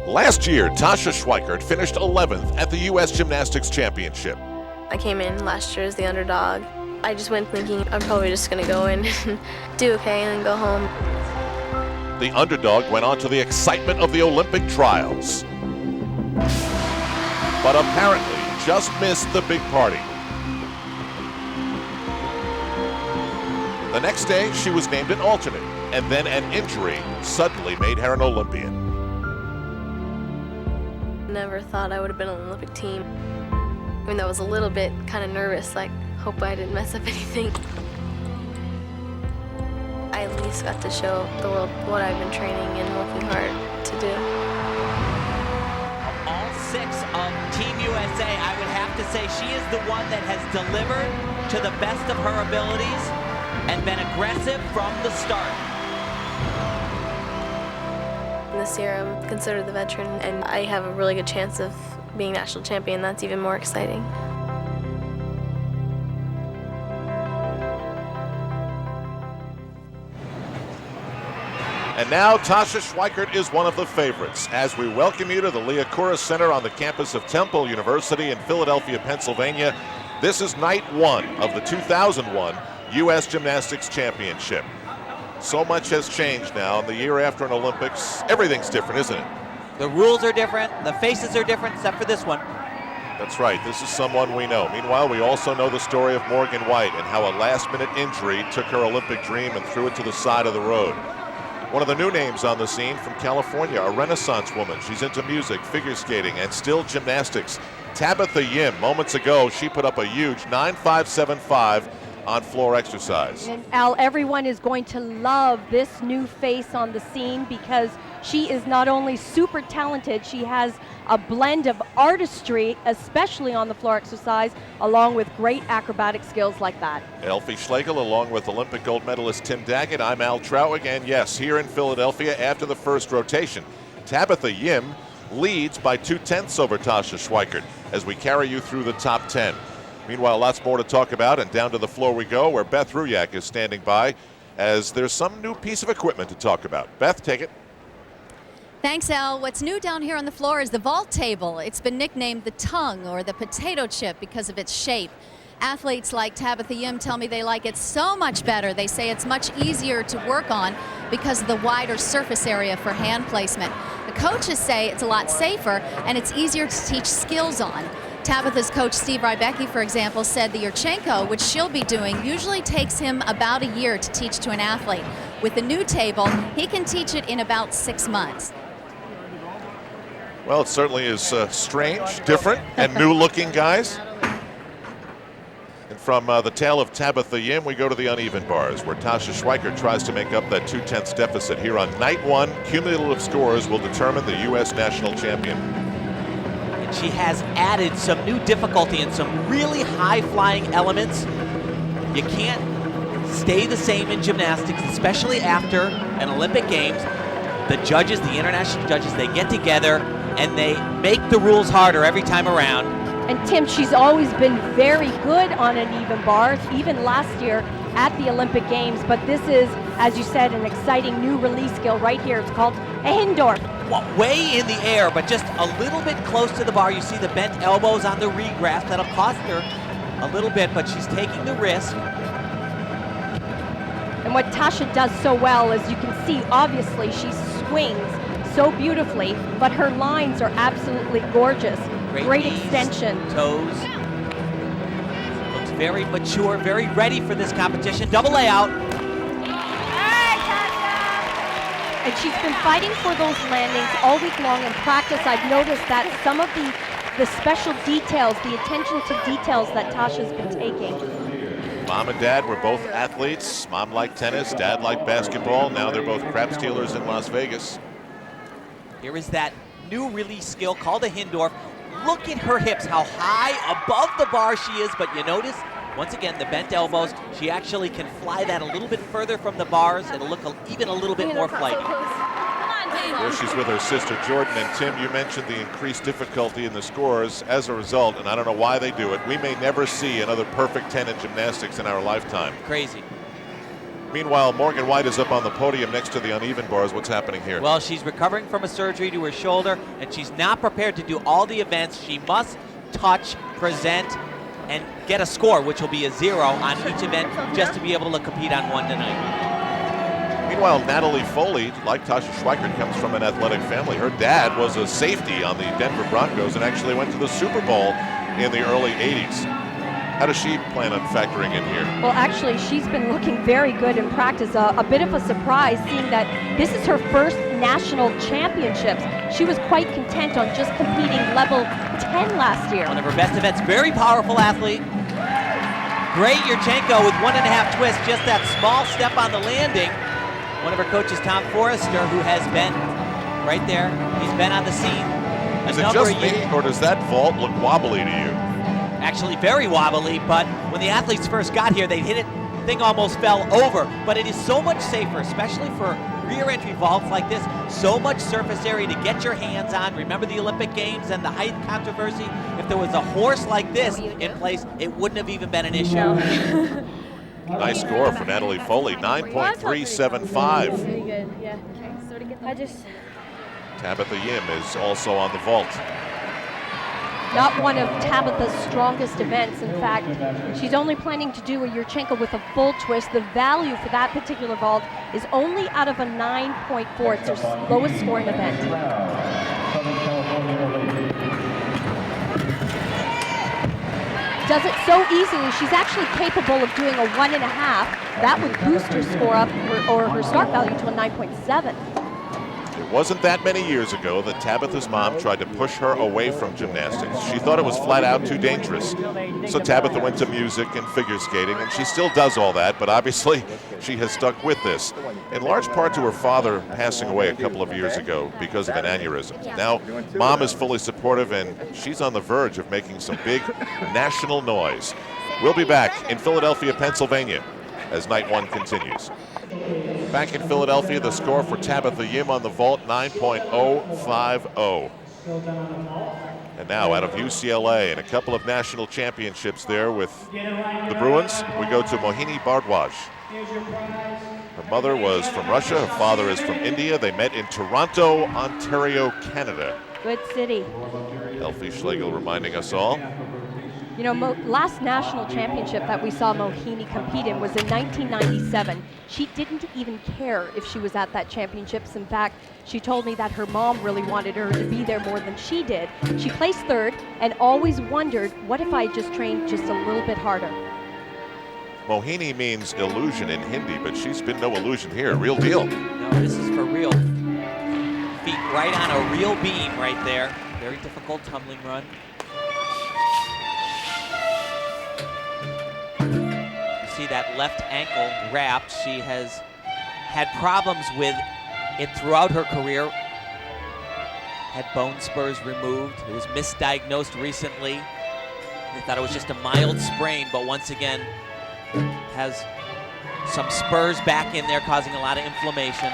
Last year, TASHA SCHWIKERT finished 11th at the U.S. Gymnastics Championship. I came in last year as the underdog. I just went thinking I'm probably just going to go in and do okay and then go home. The underdog went on to the excitement of the Olympic trials, but apparently just missed the big party. The next day, she was named an alternate, and then an injury suddenly made her an Olympian. Never thought I would have been on the Olympic team. Even though I was a little bit kind of nervous, like, hope I didn't mess up anything. I at least got to show the world what I've been training and working hard to do. All 6 of Team USA, I would have to say she is the one that has delivered to the best of her abilities and been aggressive from the start. This year I'm considered the veteran and I have a really good chance of being national champion. That's even more exciting. And now TASHA SCHWIKERT is one of the favorites as we welcome you to the Liacouras Center on the campus of Temple University in Philadelphia, Pennsylvania. This is night 1 of the 2001 U.S. Gymnastics Championship. So much has changed now. The year after an Olympics, everything's different, isn't it? The rules are different, the faces are different, except for this one. That's right, this is someone we know. Meanwhile, we also know the story of Morgan White and how a last-minute injury took her Olympic dream and threw it to the side of the road. One of the new names on the scene from California, a Renaissance woman. She's into music, figure skating, and still gymnastics. Tabitha Yim, moments ago, she put up a huge 9.575 on floor exercise. And Al, everyone is going to love this new face on the scene because she is not only super talented, she has a blend of artistry, especially on the floor exercise, along with great acrobatic skills like that. Elfie Schlegel along with Olympic gold medalist Tim Daggett. I'm Al Trauig, and yes, here in Philadelphia after the first rotation, Tabitha Yim leads by 0.2 over TASHA SCHWIKERT as we carry you through the top 10. Meanwhile, lots more to talk about, and down to the floor we go, where Beth Ruyak is standing by, as there's some new piece of equipment to talk about. Beth, take it. Thanks, Al. What's new down here on the floor is the vault table. It's been nicknamed the tongue or the potato chip because of its shape. Athletes like Tabitha Yim tell me they like it so much better. They say it's much easier to work on because of the wider surface area for hand placement. The coaches say it's a lot safer and it's easier to teach skills on. Tabitha's coach, Steve Rybecki, for example, said the Yurchenko, which she'll be doing, usually takes him about a year to teach to an athlete. With the new table, he can teach it in about 6 months. Well, it certainly is strange, different, and new-looking, guys. And from the tale of Tabitha Yim, we go to the uneven bars, where TASHA SCHWIKERT tries to make up that 0.2 deficit. Here on night 1, cumulative scores will determine the U.S. national champion. She has added some new difficulty and some really high-flying elements. You can't stay the same in gymnastics, especially after an Olympic Games. The judges, the international judges, they get together and they make the rules harder every time around. And Tim, she's always been very good on uneven bars, even last year at the Olympic Games. But this is, as you said, an exciting new release skill right here. It's called a Hindorf. Way in the air, but just a little bit close to the bar. You see the bent elbows on the regrasp. That'll cost her a little bit, but she's taking the risk. And what TASHA does so well is you can see, obviously, she swings so beautifully, but her lines are absolutely gorgeous. Great knees, extension. Toes. Looks very mature, very ready for this competition. Double layout. And she's been fighting for those landings all week long in practice. I've noticed that some of the special details, the attention to details that TASHA's been taking. Mom and Dad were both athletes. Mom liked tennis, Dad liked basketball. Now they're both crap stealers in Las Vegas. Here is that new release skill called a Hindorf. Look at her hips, how high above the bar she is, but you notice, once again, the bent elbows. She actually can fly that a little bit further from the bars. It'll look even a little bit more flighty. There she's with her sister Jordan. And Tim, you mentioned the increased difficulty in the scores as a result, and I don't know why they do it. We may never see another perfect 10 in gymnastics in our lifetime. Crazy. Meanwhile, Morgan White is up on the podium next to the uneven bars. What's happening here? Well, she's recovering from a surgery to her shoulder, and she's not prepared to do all the events. She must touch, present, and get a score, which will be a 0 on each event, just to be able to compete on one tonight. Meanwhile, Natalie Foley, like TASHA SCHWIKERT, comes from an athletic family. Her dad was a safety on the Denver Broncos and actually went to the Super Bowl in the early 80s. How does she plan on factoring in here? Well, actually, she's been looking very good in practice. A bit of a surprise seeing that this is her first national championships. She was quite content on just competing level 10 last year. One of her best events, very powerful athlete. Great Yurchenko with 1.5 twists, just that small step on the landing. One of her coaches, Tom Forrester, who has been right there. He's been on the scene. Is it just me, or does that vault look wobbly to you? Actually very wobbly, but when the athletes first got here, they hit it, thing almost fell over. But it is so much safer, especially for rear entry vaults like this, so much surface area to get your hands on. Remember the Olympic Games and the height controversy? If there was a horse like this in place, it wouldn't have even been an issue. No. Nice score for Natalie Foley, 9.375. Pretty good, yeah. I just... Tabitha Yim is also on the vault. Not one of Tabitha's strongest events. In fact, she's only planning to do a Yurchenko with a full twist. The value for that particular vault is only out of a 9.4. It's her lowest scoring event. Does it so easily. She's actually capable of doing a 1.5. That would boost her score up, or her start value, to a 9.7. It wasn't that many years ago that Tabitha's mom tried to push her away from gymnastics. She thought it was flat out too dangerous. So Tabitha went to music and figure skating, and she still does all that, but obviously she has stuck with this, in large part to her father passing away a couple of years ago because of an aneurysm. Now, mom is fully supportive, and she's on the verge of making some big national noise. We'll be back in Philadelphia, Pennsylvania, as night one continues. Back in Philadelphia, the score for Tabitha Yim on the vault, 9.050. And now out of UCLA and a couple of national championships there with the Bruins, we go to MOHINI BHARDWAJ. Her mother was from Russia, her father is from India. They met in Toronto, Ontario, Canada. Good city. Elfie Schlegel reminding us all. You know, last national championship that we saw Mohini compete in was in 1997. She didn't even care if she was at that championships. In fact, she told me that her mom really wanted her to be there more than she did. She placed third and always wondered, what if I just trained just a little bit harder? Mohini means illusion in Hindi, but she's been no illusion here, real deal. No, this is for real. Feet right on a real beam right there. Very difficult tumbling run. See that left ankle wrapped. She has had problems with it throughout her career. Had bone spurs removed. It was misdiagnosed recently. They thought it was just a mild sprain, but once again has some spurs back in there causing a lot of inflammation.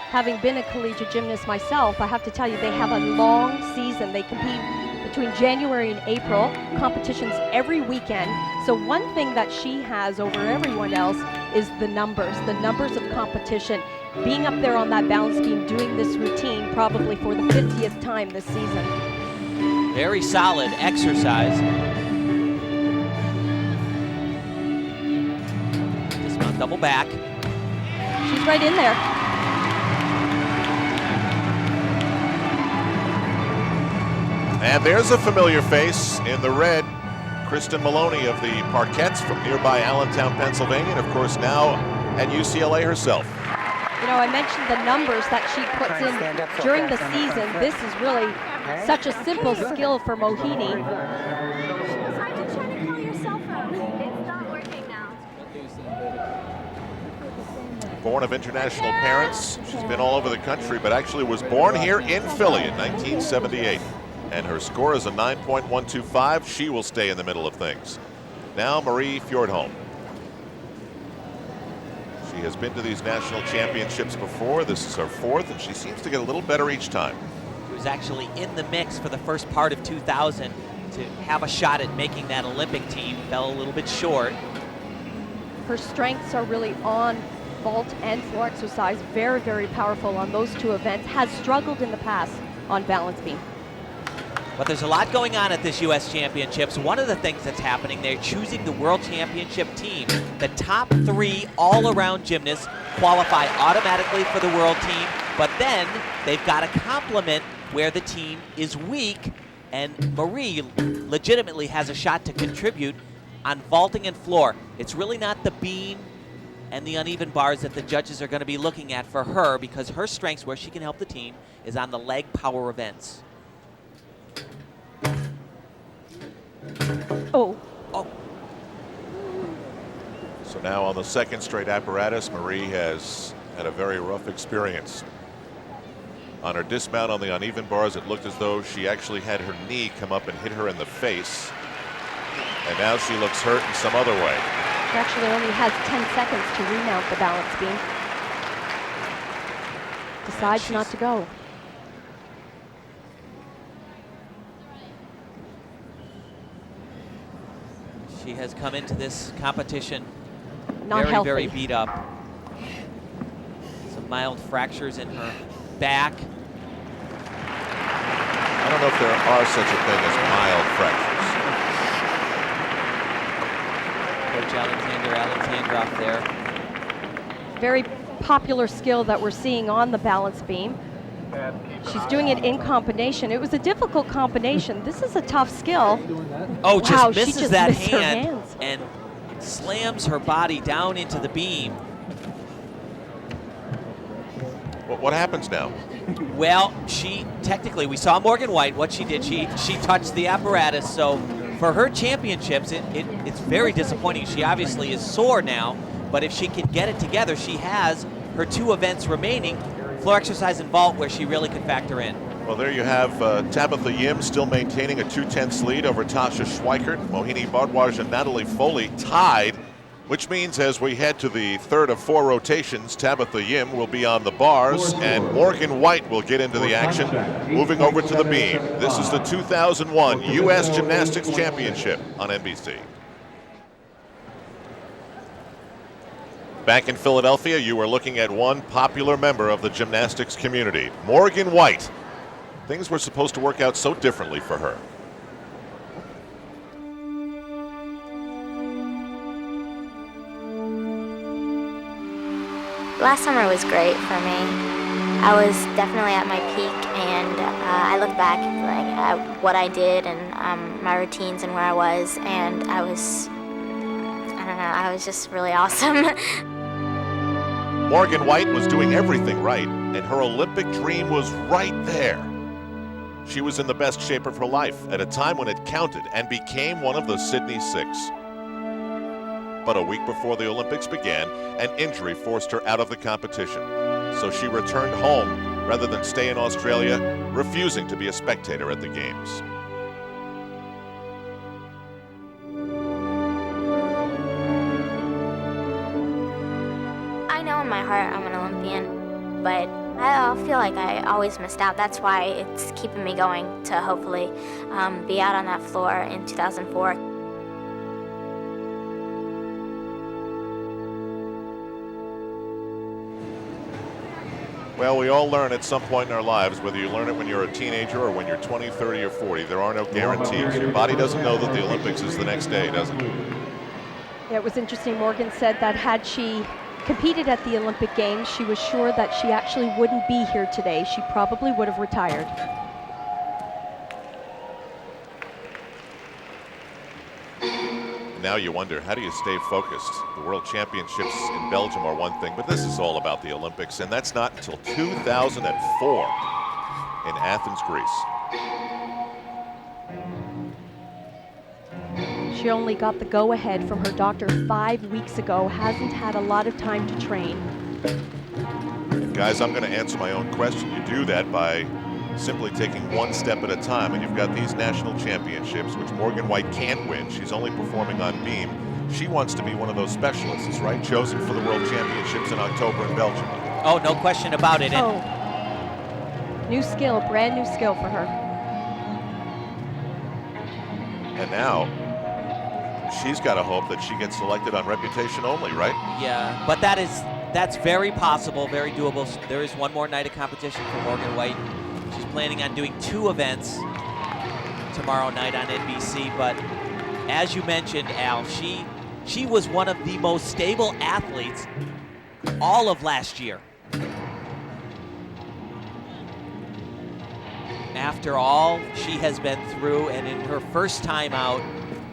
Having been a collegiate gymnast myself, I have to tell you, they have a long season. They compete between January and April, competitions every weekend. So one thing that she has over everyone else is the numbers of competition. Being up there on that balance beam, doing this routine probably for the 50th time this season. Very solid exercise. Dismount double back. She's right in there. And there's a familiar face in the red, Kristen Maloney of the Parkettes from nearby Allentown, Pennsylvania, and of course now at UCLA herself. You know, I mentioned the numbers that she puts in during the season. This is really such a simple skill for Mohini. I'm trying to call your cell phone. It's not working now. Born of international parents, she's been all over the country, but actually was born here in Philly in 1978. And her score is a 9.125. She will stay in the middle of things. Now Marie FJORDHOLM. She has been to these national championships before. This is her fourth, and she seems to get a little better each time. She was actually in the mix for the first part of 2000 to have a shot at making that Olympic team. Fell a little bit short. Her strengths are really on vault and floor exercise. Very, very powerful on those two events. Has struggled in the past on balance beam. But there's a lot going on at this U.S. Championships. One of the things that's happening, they're choosing the World Championship team. The top 3 all-around gymnasts qualify automatically for the world team, but then they've got to complement where the team is weak, and Marie legitimately has a shot to contribute on vaulting and floor. It's really not the beam and the uneven bars that the judges are going to be looking at for her, because her strengths, where she can help the team, is on the leg power events. Oh. So now on the second straight apparatus, Marie has had a very rough experience. On her dismount on the uneven bars, it looked as though she actually had her knee come up and hit her in the face. And now she looks hurt in some other way. She actually only has 10 seconds to remount the balance beam. Decides not to go. She has come into this competition Not very, healthy. very beat up. Some mild fractures in her back. I don't know if there are such a thing as mild fractures. Coach Alexandrov there. Very popular skill that we're seeing on the balance beam. She's doing it in combination. It was a difficult combination. This is a tough skill. Oh, Wow, just she misses just that missed her hand hands. and slams her body down into the beam. What happens now? Well, she technically, we saw Morgan White, what she did, she touched the apparatus. So for her championships, it's very disappointing. She obviously is sore now, but if she can get it together, she has her 2 events remaining, floor exercise and vault, where she really could factor in. Well, there you have Tabitha Yim still maintaining a 2/10 lead over TASHA SCHWIKERT. Mohini Bhardwaj and NATALIE Foley tied, which means as we head to the third of 4 rotations, Tabitha Yim will be on the bars and Morgan White will get into the action, moving over to the beam. This is the 2001 U.S. Gymnastics Championship on NBC. Back in Philadelphia, you are looking at one popular member of the gymnastics community, Morgan White. Things were supposed to work out so differently for her. Last summer was great for me. I was definitely at my peak, and I look back at what I did and my routines and where I was, and I was just really awesome. Morgan White was doing everything right, and her Olympic dream was right there. She was in the best shape of her life at a time when it counted and became one of the Sydney 6. But a week before the Olympics began, an injury forced her out of the competition. So she returned home rather than stay in Australia, refusing to be a spectator at the Games. I know in my heart I'm an Olympian, but I feel like I always missed out. That's why it's keeping me going to hopefully be out on that floor in 2004. Well, we all learn at some point in our lives, whether you learn it when you're a teenager or when you're 20, 30, or 40, there are no guarantees. Your body doesn't know that the Olympics is the next day, does it? Yeah, it was interesting. Morgan said that had she competed at the Olympic Games, she was sure that she actually wouldn't be here today. She probably would have retired. Now you wonder, how do you stay focused? The World Championships in Belgium are one thing, but this is all about the Olympics, and that's not until 2004 in Athens, Greece. She only got the go-ahead from her doctor 5 weeks ago, hasn't had a lot of time to train. And guys, I'm going to answer my own question. You do that by simply taking one step at a time, and you've got these national championships, which Morgan White can't win. She's only performing on beam. She wants to be one of those specialists, right? Chosen for the World Championships in October in Belgium. Oh, no question about it. Oh, new skill, brand new skill for her. And now, She's got to hope that she gets selected on reputation only, right? Yeah, but that's very possible, very doable. There is one more night of competition for Morgan White. She's planning on doing 2 events tomorrow night on NBC, but as you mentioned, Al, she was one of the most stable athletes all of last year. After all she has been through, and in her first time out,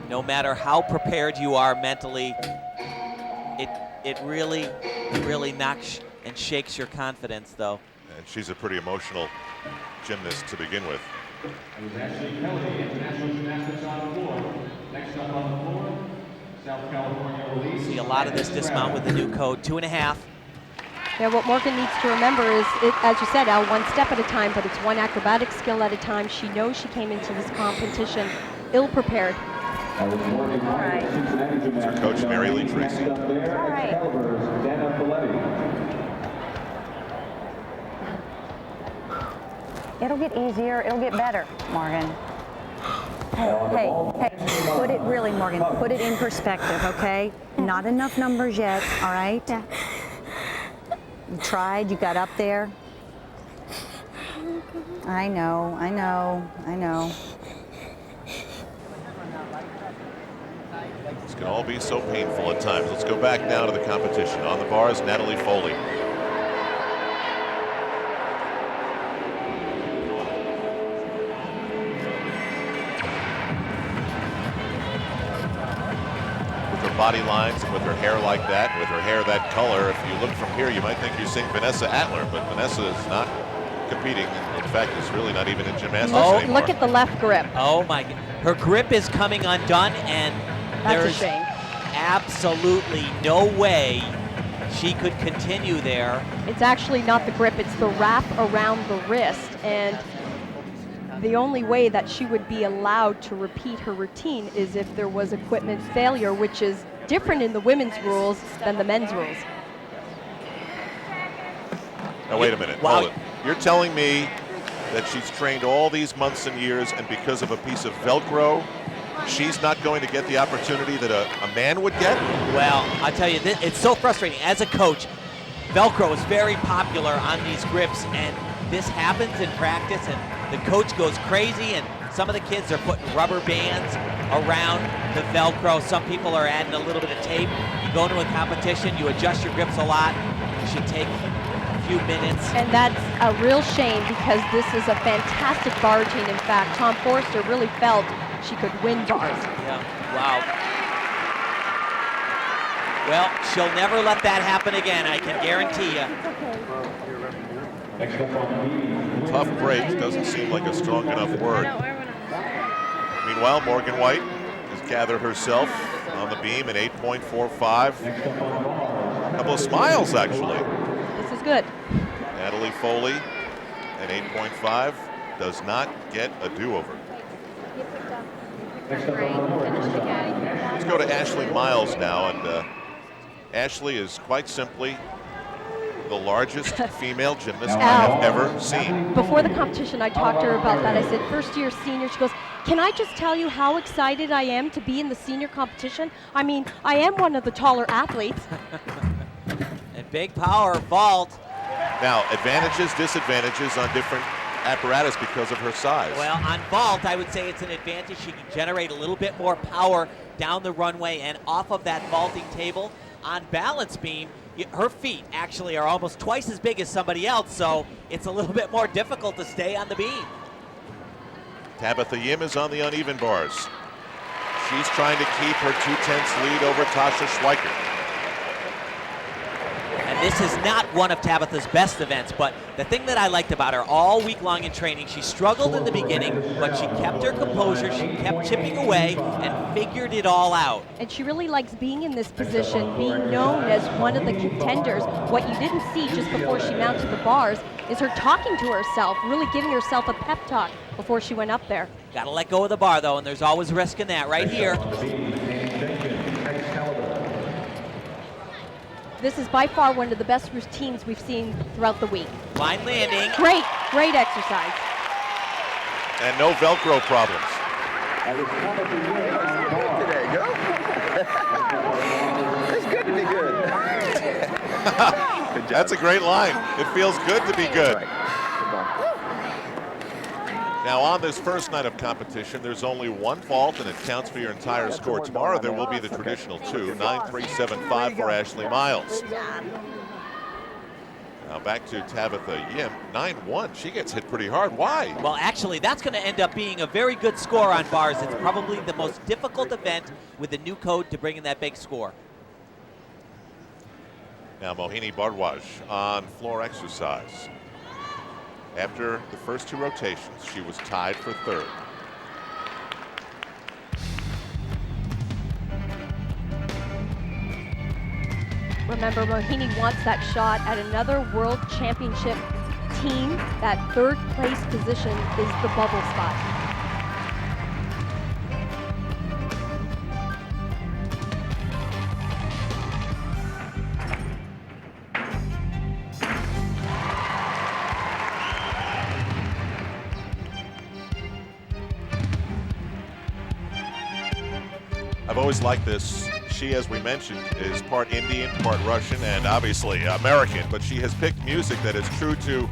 no matter how prepared you are mentally, it really knocks and shakes your confidence, though. And she's a pretty emotional gymnast to begin with. Ashley Kelly, International Gymnastics on the floor. Next up on the floor, South California release. See a lot of this dismount with the new code, 2.5. Yeah, what Morgan needs to remember is, as you said, Al, one step at a time, but it's one acrobatic skill at a time. She knows she came into this competition ill-prepared. All right. It's her coach, Mary Lee Tracy. All right. It'll get easier, it'll get better, Morgan. Hey, put it really, Morgan, put it in perspective, okay? Not enough numbers yet, all right? Yeah. You tried, you got up there. I know. This can all be so painful at times. Let's go back now to the competition. On the bars, Natalie Foley. With her body lines and with her hair like that, and with her hair that color, if you look from here, you might think you're seeing Vanessa Atler, but Vanessa is not competing. In fact, is really not even in gymnastics anymore. Look at the left grip. Oh my, her grip is coming undone, and That's a there's shame. absolutely no way she could continue there. It's actually not the grip, it's the wrap around the wrist. And the only way that she would be allowed to repeat her routine is if there was equipment failure, which is different in the women's rules than the men's rules. Now wait a minute, Wow. hold it. You're telling me that she's trained all these months and years, and because of a piece of Velcro, she's not going to get the opportunity that a man would get? Well, I tell you, it's so frustrating. As a coach, Velcro is very popular on these grips, and this happens in practice, and the coach goes crazy, and some of the kids are putting rubber bands around the Velcro. Some people are adding a little bit of tape. You go into a competition, you adjust your grips a lot. It should take a few minutes. And that's a real shame because this is a fantastic bar routine. In fact, Tom Forster really felt she could win bars. Yeah, wow. Well, she'll never let that happen again, I can guarantee you. Tough break doesn't seem like a strong enough word. Meanwhile, Morgan White has gathered herself on the beam at 8.45. A couple of smiles, actually. This is good. Natalie Foley at 8.5 does not get a do-over. Let's go to Ashley Miles now, and Ashley is quite simply the largest female gymnast I have ever seen. Before the competition, I talked to her about that. I said, first year senior. She goes, can I just tell you how excited I am to be in the senior competition? I mean, I am one of the taller athletes. And big power, vault. Now, advantages, disadvantages on different apparatus because of her size. Well, on vault, I would say it's an advantage. She can generate a little bit more power down the runway and off of that vaulting table. On balance beam, her feet actually are almost twice as big as somebody else, so it's a little bit more difficult to stay on the beam. Tabitha Yim is on the uneven bars. She's trying to keep her 2/10 lead over TASHA SCHWIKERT. And this is not one of Tabitha's best events, but the thing that I liked about her all week long in training, she struggled in the beginning, but she kept her composure, she kept chipping away and figured it all out. And she really likes being in this position, being known as one of the contenders. What you didn't see just before she mounted the bars is her talking to herself, really giving herself a pep talk before she went up there. Gotta let go of the bar though, and there's always risk in that right here. This is by far one of the best routines we've seen throughout the week. Line landing. Great exercise. And no Velcro problems. There you go. That's a great line. It feels good to be good. Now on this first night of competition, there's only one fault and it counts for your entire score. Tomorrow there will be the traditional 2, 9-3-7-5 for Ashley Miles. Now back to Tabitha Yim, 9-1. She gets hit pretty hard. Why? Well, actually, that's going to end up being a very good score on bars. It's probably the most difficult event with the new code to bring in that big score. Now Mohini Bhardwaj on floor exercise. After the first 2 rotations, she was tied for 3rd. Remember, Mohini wants that shot at another World Championship team. That 3rd place position is the bubble spot. I've always liked this. She, as we mentioned, is part Indian, part Russian, and obviously American, but she has picked music that is true to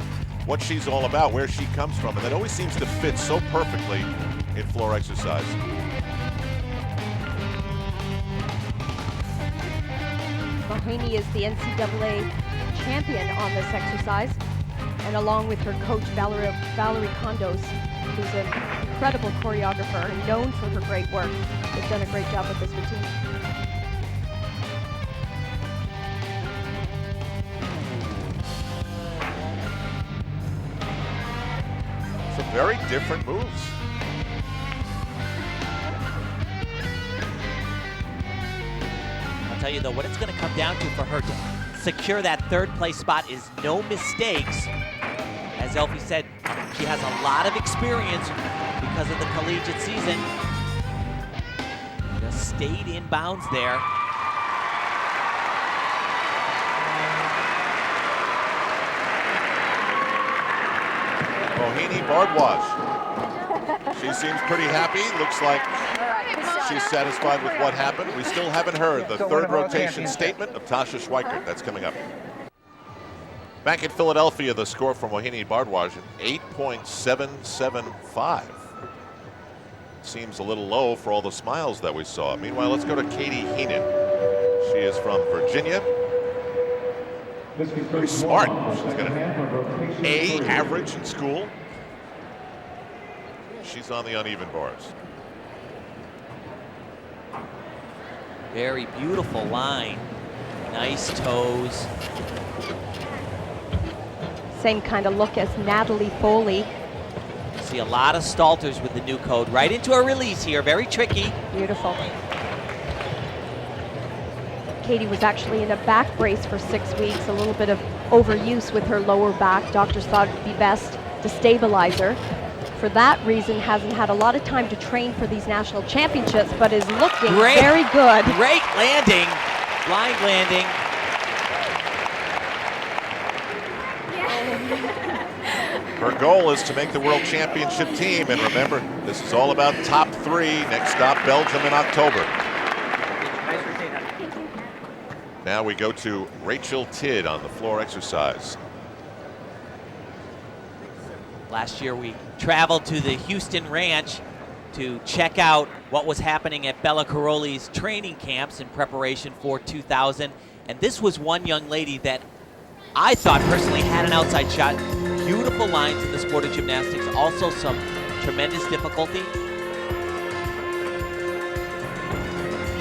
what she's all about, where she comes from, and that always seems to fit so perfectly in floor exercise. Mohini is the NCAA champion on this exercise, and along with her coach Valerie Kondos, who's an incredible choreographer and known for her great work. They've done a great job with this routine. Some very different moves. I'll tell you though, what it's going to come down to for her to secure that 3rd place spot is no mistakes. As Elfie said, she has a lot of experience because of the collegiate season. Just stayed in bounds there. Mohini Bhardwaj. She seems pretty happy. Looks like she's satisfied with what happened. We still haven't heard the 3rd rotation statement of TASHA SCHWIKERT. That's coming up. Back in Philadelphia, the score for Mohini Bhardwaj, 8.775. Seems a little low for all the smiles that we saw. Meanwhile, let's go to Katie Heenan. She is from Virginia. Very smart. She's got an A average in school. She's on the uneven bars. Very beautiful line. Nice toes. Same kind of look as Natalie Foley. See a lot of stalters with the new code. Right into a release here. Very tricky. Beautiful. Katie was actually in a back brace for 6 weeks, a little bit of overuse with her lower back. Doctors thought it would be best to stabilize her. For that reason, hasn't had a lot of time to train for these national championships, but is looking very good. Great landing, blind landing. Her goal is to make the World Championship team, and remember, this is all about top 3. Next stop, Belgium in October. Now we go to Rachel Tidd on the floor exercise. Last year we traveled to the Houston Ranch to check out what was happening at Bella Caroli's training camps in preparation for 2000. And this was one young lady that I thought personally had an outside shot. Beautiful lines in the sport of gymnastics, also some tremendous difficulty.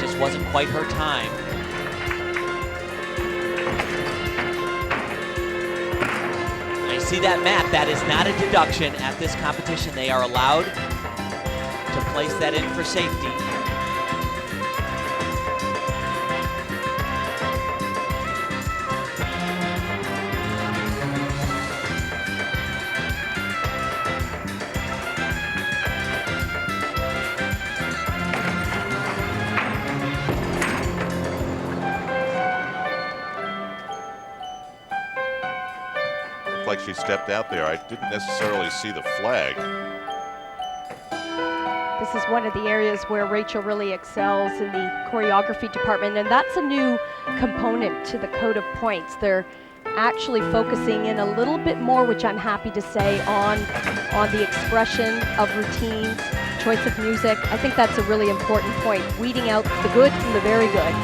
Just wasn't quite her time. See that mat, that is not a deduction at this competition. They are allowed to place that in for safety. Like she stepped out there. I didn't necessarily see the flag. This is one of the areas where Rachel really excels in the choreography department, and that's a new component to the code of points. They're actually focusing in a little bit more, which I'm happy to say, on the expression of routines, choice of music. I think that's a really important point, weeding out the good from the very good.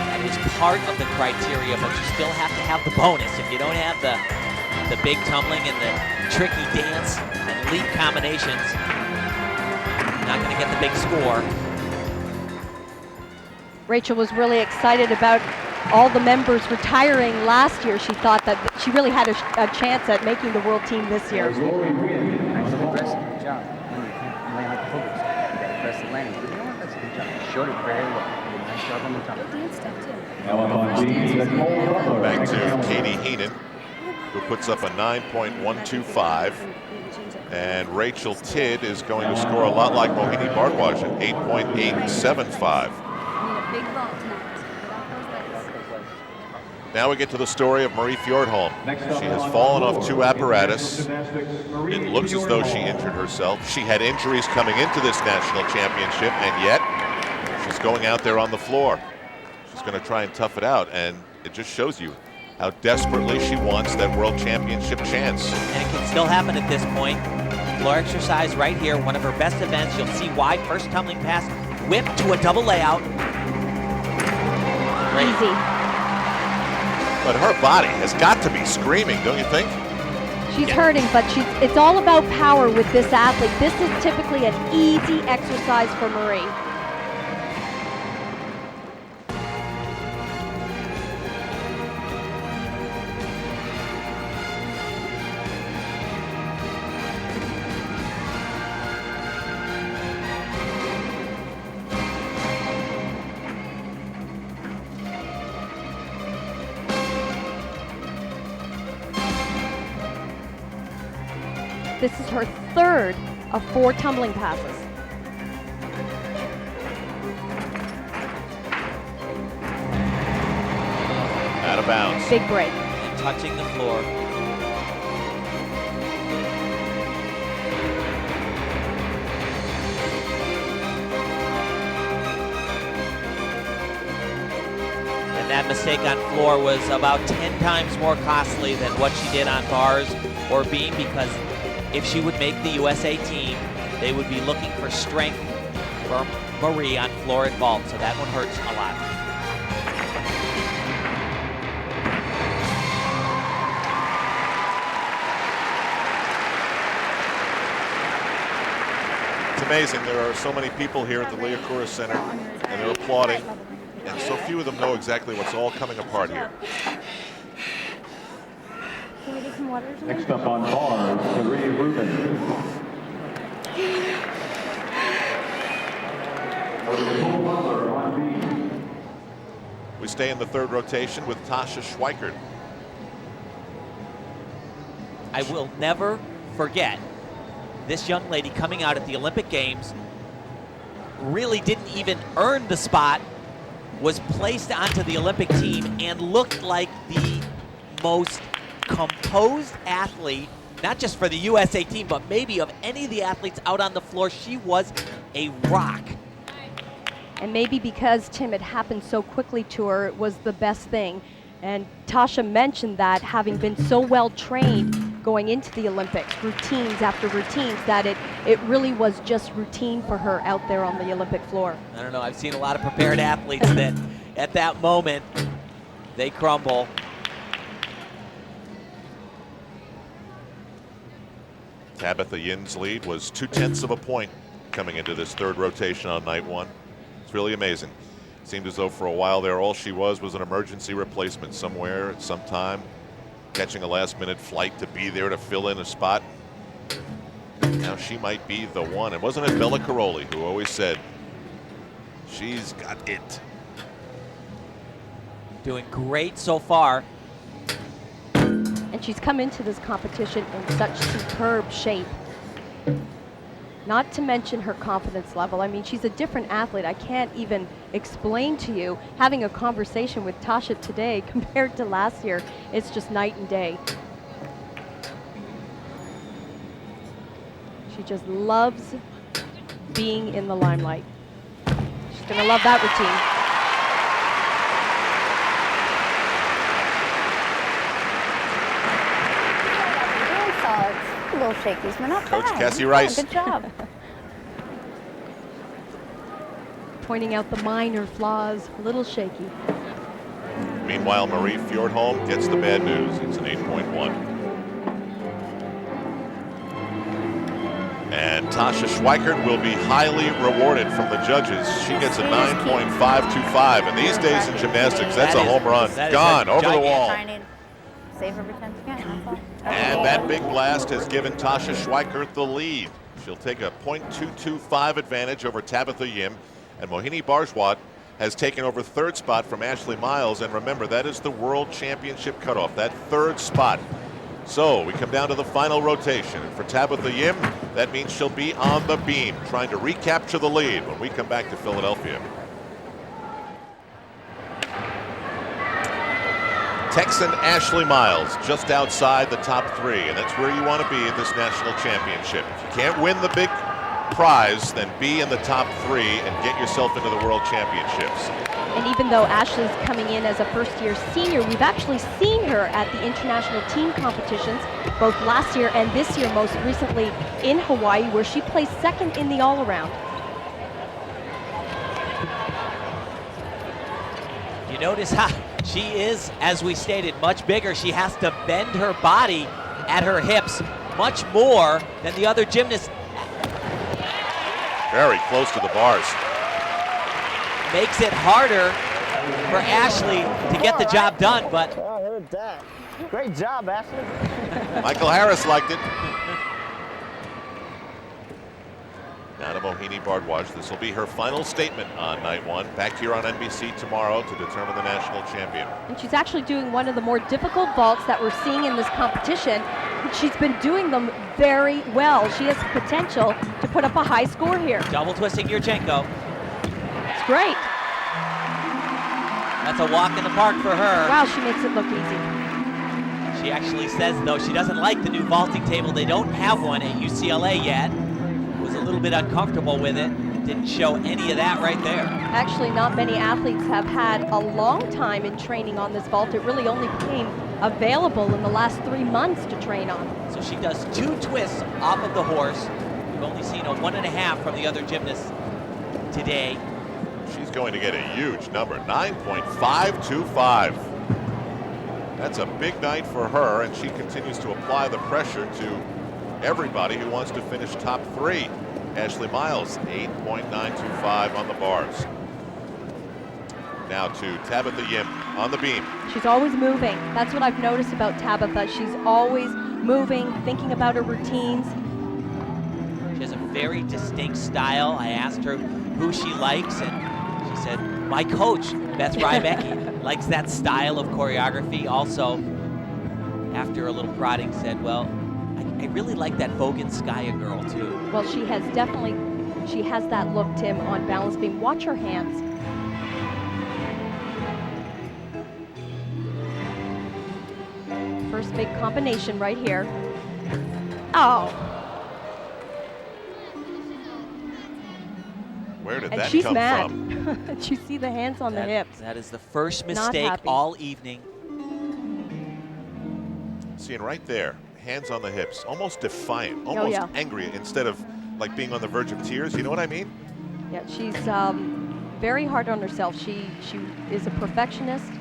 That is part of the criteria, but you still have to have the bonus. If you don't have the big tumbling and the tricky dance and leap combinations, you're not going to get the big score. Rachel was really excited about all the members retiring last year. She thought that she really had a chance at making the world team this year. Good job. You land like a focus. You gotta press the landing. You know what? That's a good job. You showed it very well. You did a nice job on the top. Back to Katie Heenan, who puts up a 9.125. And Rachel Tidd is going to score a lot like Mohini Bhardwaj at 8.875. Now we get to the story of Marie Fjordholm. She has fallen off 2 apparatus. It looks as though she injured herself. She had injuries coming into this national championship, and yet she's going out there on the floor. She's going to try and tough it out, and it just shows you how desperately she wants that world championship chance. And it can still happen at this point. Floor exercise right here, one of her best events. You'll see why. First tumbling pass, whip to a double layout. Great. Easy. But her body has got to be screaming, don't you think? She's hurting, but it's all about power with this athlete. This is typically an easy exercise for Marie. This is her 3rd of 4 tumbling passes. Out of bounds. Big break. And touching the floor. And that mistake on floor was about 10 times more costly than what she did on bars or beam, because if she would make the USA team, they would be looking for strength for Marie on floor and vault, so that one hurts a lot. It's amazing. There are so many people here at the Liacouras Center, and they're applauding, and so few of them know exactly what's all coming apart here. Next up on bars, Marie Rubin. We stay in the 3rd rotation with TASHA SCHWIKERT. I will never forget this young lady coming out at the Olympic Games, really didn't even earn the spot, was placed onto the Olympic team, and looked like the most composed athlete, not just for the USA team, but maybe of any of the athletes out on the floor. She was a rock. And maybe because, Tim, it happened so quickly to her, it was the best thing. And Tasha mentioned that, having been so well trained going into the Olympics, routines after routines, that it really was just routine for her out there on the Olympic floor. I don't know, I've seen a lot of prepared athletes that at that moment, they crumble. Tabitha Yin's lead was 0.2 of a point coming into this 3rd rotation on night 1. It's really amazing. Seemed as though for a while there, all she was an emergency replacement somewhere at some time, catching a last-minute flight to be there to fill in a spot. Now she might be the one. And wasn't it Bella Caroli who always said, she's got it? Doing great so far. And she's come into this competition in such superb shape. Not to mention her confidence level. I mean, she's a different athlete. I can't even explain to you. Having a conversation with TASHA today compared to last year, it's just night and day. She just loves being in the limelight. She's gonna love that routine. A little shakies, but not Coach bad. Cassie Rice. Yeah, good job. Pointing out the minor flaws, a little shaky. Meanwhile, Marie Fjordholm gets the bad news. It's an 8.1. And TASHA SCHWIKERT will be highly rewarded from the judges. She gets a 9.525. And these days in gymnastics, that's a home run. Gone, over the wall. Save every 10 seconds, that's all. And that big blast has given TASHA SCHWIKERT the lead. She'll take a .225 advantage over Tabitha Yim. And MOHINI BHARDWAJ has taken over third spot from Ashley Miles. And remember, that is the World Championship cutoff, that third spot. So we come down to the final rotation. And for Tabitha Yim, that means she'll be on the beam, trying to recapture the lead when we come back to Philadelphia. Texan Ashley Miles just outside the top 3, and that's where you want to be at this national championship. If you can't win the big prize, then be in the top 3 and get yourself into the World Championships. And even though Ashley's coming in as a first-year senior, we've actually seen her at the international team competitions, both last year and this year, most recently in Hawaii, where she placed second in the all-around. You notice how she is, as we stated, much bigger. She has to bend her body at her hips much more than the other gymnasts. Very close to the bars. Makes it harder for Ashley to get the job done, but... I heard that. Great job, Ashley. Michael Harris liked it. Now to MOHINI BHARDWAJ. This will be her final statement on night 1. Back here on NBC tomorrow to determine the national champion. And she's actually doing one of the more difficult vaults that we're seeing in this competition. She's been doing them very well. She has potential to put up a high score here. Double twisting Yurchenko. It's great. That's a walk in the park for her. Wow, she makes it look easy. She actually says, though, she doesn't like the new vaulting table. They don't have one at UCLA yet. Was a little bit uncomfortable with it. Didn't show any of that right there. Actually, not many athletes have had a long time in training on this vault. It really only became available in the last 3 months to train on. So she does 2 twists off of the horse. We've only seen a 1.5 from the other gymnasts today. She's going to get a huge number, 9.525. That's a big night for her, and she continues to apply the pressure to everybody who wants to finish top 3. Ashley Miles, 8.925 on the bars. Now to Tabitha Yim on the beam. She's always moving. That's what I've noticed about Tabitha. She's always moving, thinking about her routines. She has a very distinct style. I asked her who she likes, and she said, my coach, Beth Rybecki, likes that style of choreography. Also, after a little prodding, said, well, I really like that Voganskaya girl, too. Well, she has that look, Tim, on balance beam. Watch her hands. First big combination right here. Oh. Where did And that she's come mad. from? Did you see the hands on the hips? That is the first mistake all evening. Seeing right there, hands on the hips, almost defiant, almost angry, instead of like being on the verge of tears. You know what I mean? Yeah, she's very hard on herself. She is a perfectionist,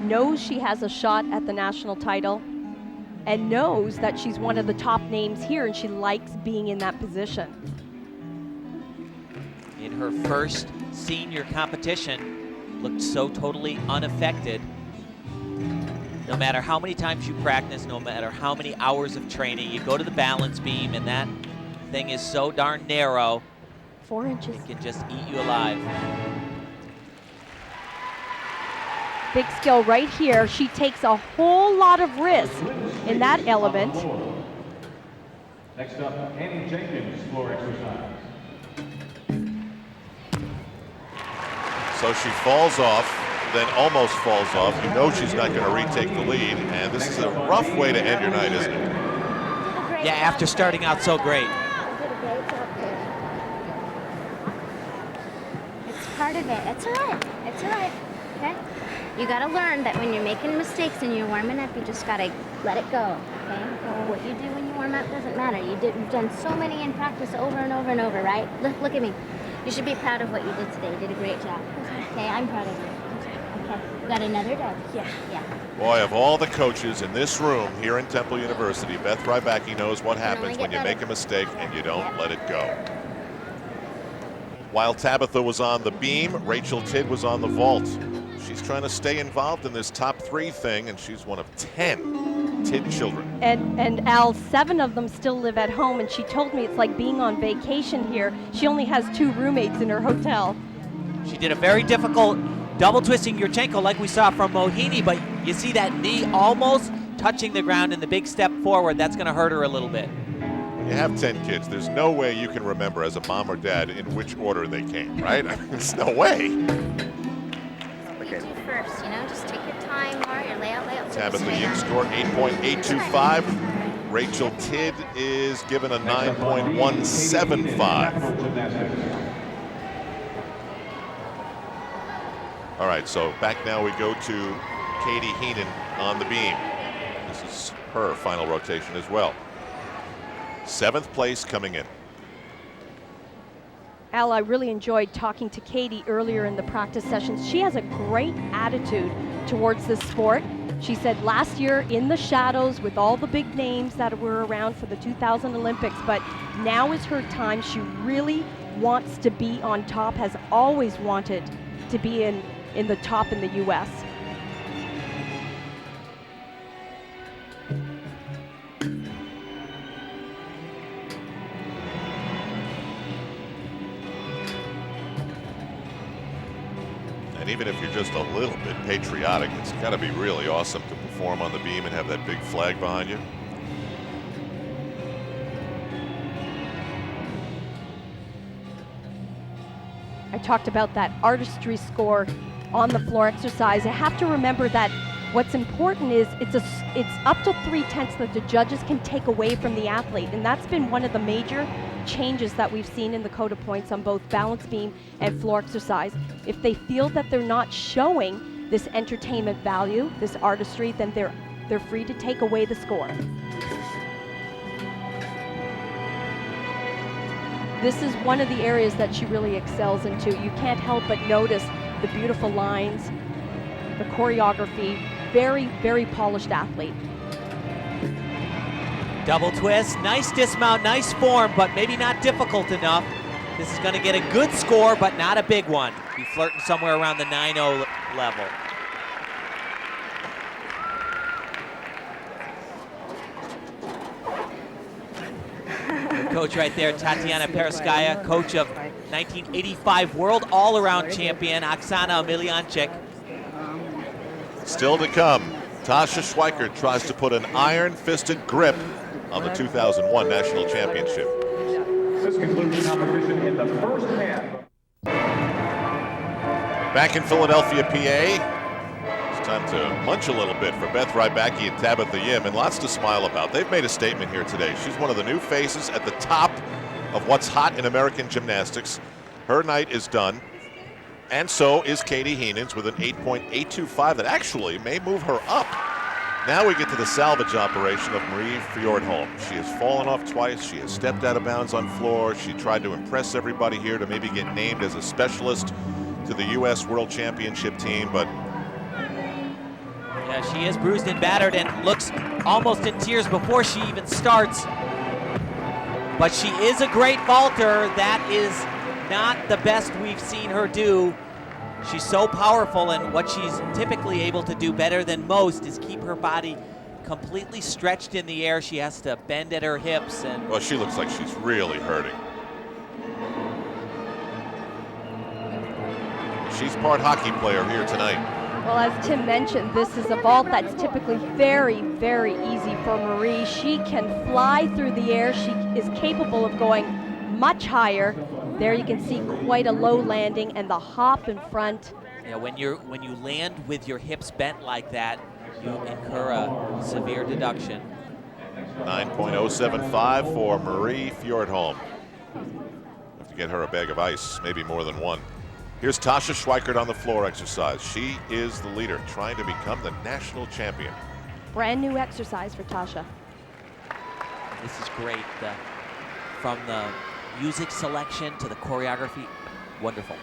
knows she has a shot at the national title, and knows that she's one of the top names here, and she likes being in that position. In her first senior competition, looked so totally unaffected. No matter how many times you practice, no matter how many hours of training, you go to the balance beam and that thing is so darn narrow. 4 inches. It can just eat you alive. Big skill right here. She takes a whole lot of risk in that element. Next up, Annie Jenkins, floor exercise. So she falls off, then almost falls off. You know she's not going to retake the lead, and this is a rough way to end your night, isn't it? Yeah, after starting out so great. It's part of it. It's all right. It's all right. Okay? You got to learn that when you're making mistakes and you're warming up, you just got to let it go. Okay? What you do when you warm up doesn't matter. You've done so many in practice over and over and over, right? Look at me. You should be proud of what you did today. You did a great job. Okay, I'm proud of you. Okay. Got another day. Yeah. Boy, of all the coaches in this room here in Temple University, Beth Rybacki knows what happens when you make a mistake and you don't let it go. While Tabitha was on the beam, Rachel Tidd was on the vault. She's trying to stay involved in this top 3 thing, and she's one of 10 Tidd children. And Al, 7 of them still live at home, and she told me it's like being on vacation here. She only has 2 roommates in her hotel. She did a very difficult double twisting Yurchenko like we saw from Mohini, but you see that knee almost touching the ground in the big step forward. That's going to hurt her a little bit. When you have 10 kids, there's no way you can remember as a mom or dad in which order they came, right? There's no way. You do first, just take your time, or your layout. Tabitha Yim scored 8.825. Rachel Tidd is given a 9.175. All right, so back now we go to Katie Heenan on the beam. This is her final rotation as well. 7th place coming in. Al, I really enjoyed talking to Katie earlier in the practice sessions. She has a great attitude towards this sport. She said last year in the shadows with all the big names that were around for the 2000 Olympics, but now is her time. She really wants to be on top, has always wanted to be in the top in the U.S. And even if you're just a little bit patriotic, it's got to be really awesome to perform on the beam and have that big flag behind you. I talked about that artistry score on the floor exercise. I have to remember that what's important is it's up to 3/10 that the judges can take away from the athlete, and that's been one of the major changes that we've seen in the code of points on both balance beam and floor exercise. If they feel that they're not showing this entertainment value, this artistry, then they're free to take away the score. This is one of the areas that she really excels into. You can't help but notice the beautiful lines, the choreography, very, very polished athlete. Double twist, nice dismount, nice form, but maybe not difficult enough. This is going to get a good score, but not a big one. Be flirting somewhere around the 9-0 level. Coach right there, Tatiana Perovskaya, coach of 1985 World All-Around Champion Oksana Emelianchik. Still to come, TASHA SCHWIKERT tries to put an iron-fisted grip on the 2001 National Championship. This concludes the competition in the first half. Back in Philadelphia, PA. It's time to munch a little bit for Beth Rybacki and Tabitha Yim, and lots to smile about. They've made a statement here today. She's one of the new faces at the top of what's hot in American gymnastics. Her night is done, and so is Katie Heenan's with an 8.825 that actually may move her up. Now we get to the salvage operation of Marie FJORDHOLM. She has fallen off twice. She has stepped out of bounds on floor. She tried to impress everybody here to maybe get named as a specialist to the U.S. World Championship team, but yeah, she is bruised and battered and looks almost in tears before she even starts. But she is a great vaulter. That is not the best we've seen her do. She's so powerful, and what she's typically able to do better than most is keep her body completely stretched in the air. She has to bend at her hips. And well, she looks like she's really hurting. She's part hockey player here tonight. Well, as Tim mentioned, this is a vault that's typically very, very easy for Marie. She can fly through the air. She is capable of going much higher. There you can see quite a low landing and the hop in front. Yeah, when you land with your hips bent like that, you incur a severe deduction. 9.075 for Marie Fjordholm. Have to get her a bag of ice, maybe more than one. Here's TASHA SCHWIKERT on the floor exercise. She is the leader, trying to become the national champion. Brand new exercise for TASHA. This is great. From the music selection to the choreography, wonderful.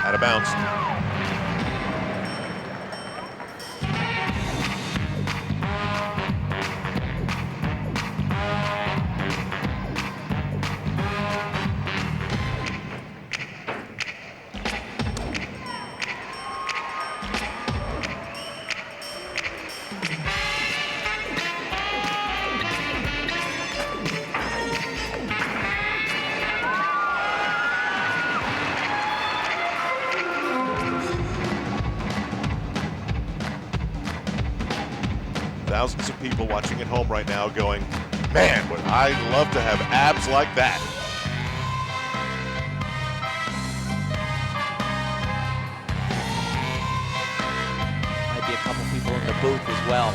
Out of bounds. Thousands of people watching at home right now going, man, would I love to have abs like that. Might be a couple people in the booth as well.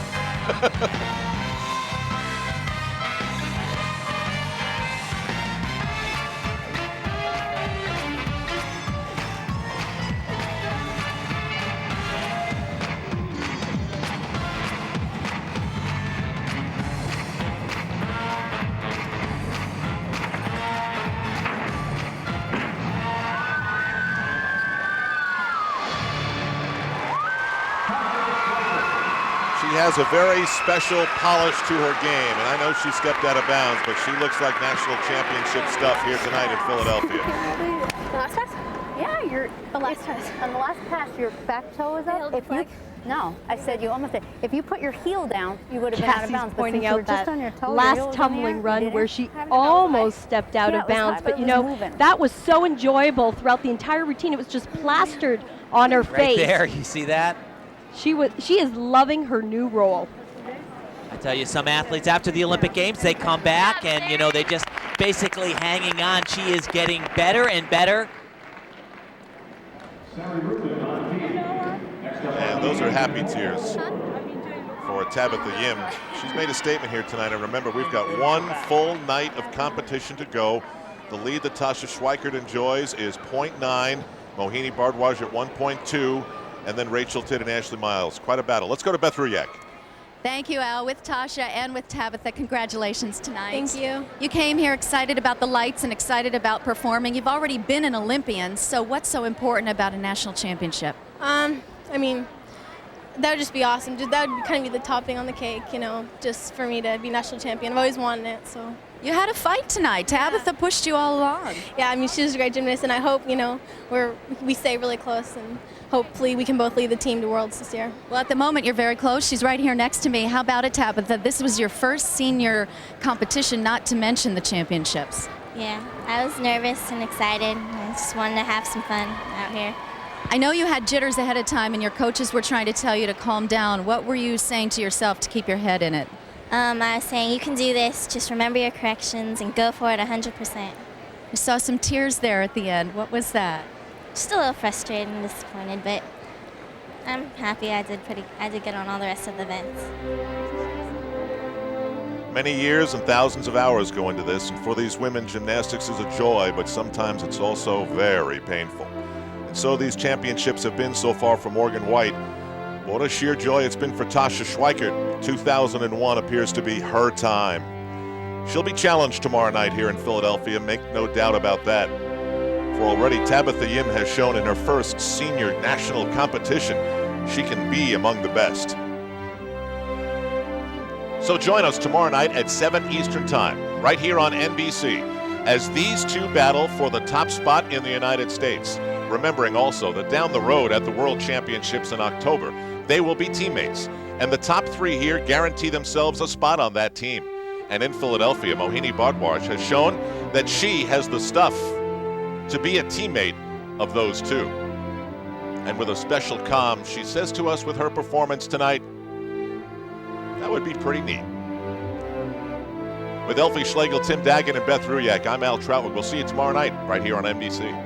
She has a very special polish to her game, and I know she stepped out of bounds, but she looks like national championship stuff here tonight in Philadelphia. The last pass? Yeah, you're the last pass. On the last pass, your back toe is up. If you, no, I said you almost did. If you put your heel down, you would have been out of bounds. Pointing out that just on your toe, last tumbling run where she almost stepped out of bounds, but you know, that was so enjoyable throughout the entire routine. It was just plastered on her face. Right there, you see that? She is loving her new role. I tell you, some athletes after the Olympic Games, they come back and, you know, they just basically hanging on. She is getting better and better. And those are happy tears for Tabitha Yim. She's made a statement here tonight, and remember, we've got one full night of competition to go. The lead that TASHA SCHWIKERT enjoys is 0.9, Mohini Bhardwaj at 1.2, and then Rachel Tidd and Ashley Miles. Quite a battle. Let's go to Beth Ruyak. Thank you, Al. With TASHA and with Tabitha, congratulations tonight. Thank you. You came here excited about the lights and excited about performing. You've already been an Olympian, so what's so important about a national championship? I mean, that would just be awesome. That would kind of be the top thing on the cake, you know, just for me to be national champion. I've always wanted it, so. You had a fight tonight. Tabitha pushed you all along. Yeah, I mean, she's a great gymnast, and I hope, you know, we stay really close, and hopefully we can both lead the team to Worlds this year. Well, at the moment, you're very close. She's right here next to me. How about it, Tabitha? This was your first senior competition, not to mention the championships. Yeah, I was nervous and excited. I just wanted to have some fun out here. I know you had jitters ahead of time, and your coaches were trying to tell you to calm down. What were you saying to yourself to keep your head in it? I was saying, you can do this. Just remember your corrections and go for it 100%. I saw some tears there at the end. What was that? Just a little frustrated and disappointed, but I'm happy I did good on all the rest of the events. Many years and thousands of hours go into this, and for these women, gymnastics is a joy, but sometimes it's also very painful. And so these championships have been so far for Morgan White. What a sheer joy it's been for TASHA SCHWIKERT. 2001 appears to be her time. She'll be challenged tomorrow night here in Philadelphia, make no doubt about that. For already Tabitha Yim has shown in her first senior national competition she can be among the best. So join us tomorrow night at 7 Eastern Time, right here on NBC, as these two battle for the top spot in the United States. remembering also that down the road at the World Championships in October, they will be teammates. And the top 3 here guarantee themselves a spot on that team. And in Philadelphia, Mohini Bhardwaj has shown that she has the stuff to be a teammate of those two. And with a special calm, she says to us with her performance tonight, that would be pretty neat. With Elfie Schlegel, Tim Daggett, and Beth Ruyak, I'm Al Troutwood. We'll see you tomorrow night right here on NBC.